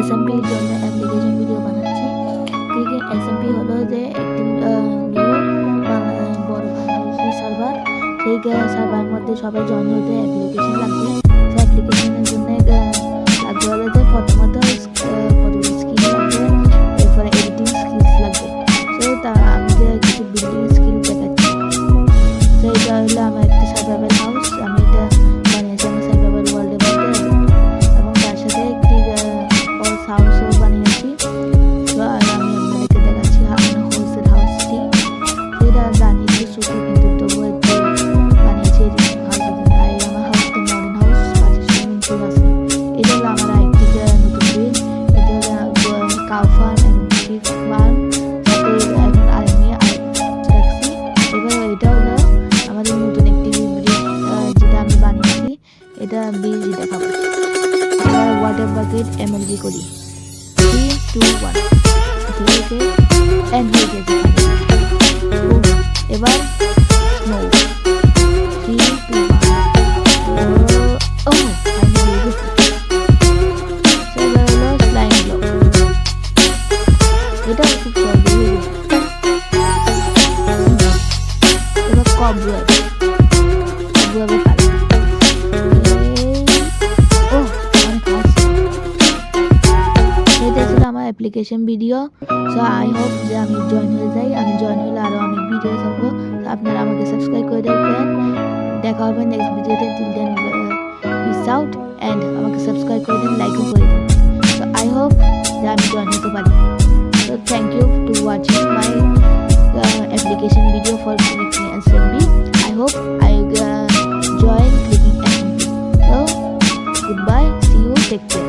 এসএমপির জন্য application video বানাচ্ছি। Cricket SMP হলো যে একটি নিউ বড় বাংলাদেশি সার্ভার। সেই সার্ভারের মধ্যে সবাই জয়েন হতে অ্যাপ্লিকেশন লাগবে। সেই অ্যাপ্লিকেশনের জন্য লাগবে হলো যে প্রথমত স্কিল লাগবে, এরপরে এডিটিং স্কিলস লাগবে। সো আমি যে কিছু বিল্ডিং স্কিল দেখাচ্ছি। তো এটা হলো আমার একটা সার্ভাইভাল হাউস। আমি এটা বানিয়েছি আমার সার্ভাইভাল ওয়ার্ল্ডের মধ্যে, এবং তার সাথে একটি হাউসও বানিয়েছি। তো আমি আপনাদেরকে দেখাচ্ছি হাউসের হাউসটি। সেটা বানিয়েছি ছোটো, কিন্তু তবুও একটু বানিয়েছি হাউসের জন্য। আর আমার হাউসটা মডার্ন হাউস, পাশে সুইমিং পুল আছে। এটা হলো আমার আরেকটি নতুন বিল। এটা হলো কাউ ফার্ম এবং শিপ ফার্ম, সাথে এখন আর্মি রাখছি। এবার এটা হলো আমাদের নতুন একটি ব্রিজ, যেটা আমি বানিয়েছি। এটা ব্রিজ দেখাবো। এবার ওয়াটার বাকেট এমএলবি করি। 3, 2, 1 ঠিক আছে, এন্ড হয়ে গেছে। এবার স্নো 3, 2, 1 ও ফাইনালি হয়ে গেছে। এবার হলো স্লাইম ব্লক। এটা খুব সহজে হয়ে গেছে। এবার কবওয়েব কালার। এটা ছিল আমার application video. So I hope যে আমি জয়েন হয়ে যাই। আমি জয়েন হলে আরও অনেক ভিডিও ছাড়বো। আপনারা আমাকে সাবস্ক্রাইব করে দেবেন। দেখা হবে নেক্সট ভিডিওতে। Till then peace out, and আমাকে সাবস্ক্রাইব করে দিন, লাইকও করে দিন। সো আই হোপ যে আমি জয়েন হতে পারি। So thank you to watching my application video for clicking SMB. I hope I join clicking SMB. So goodbye, see you, take care.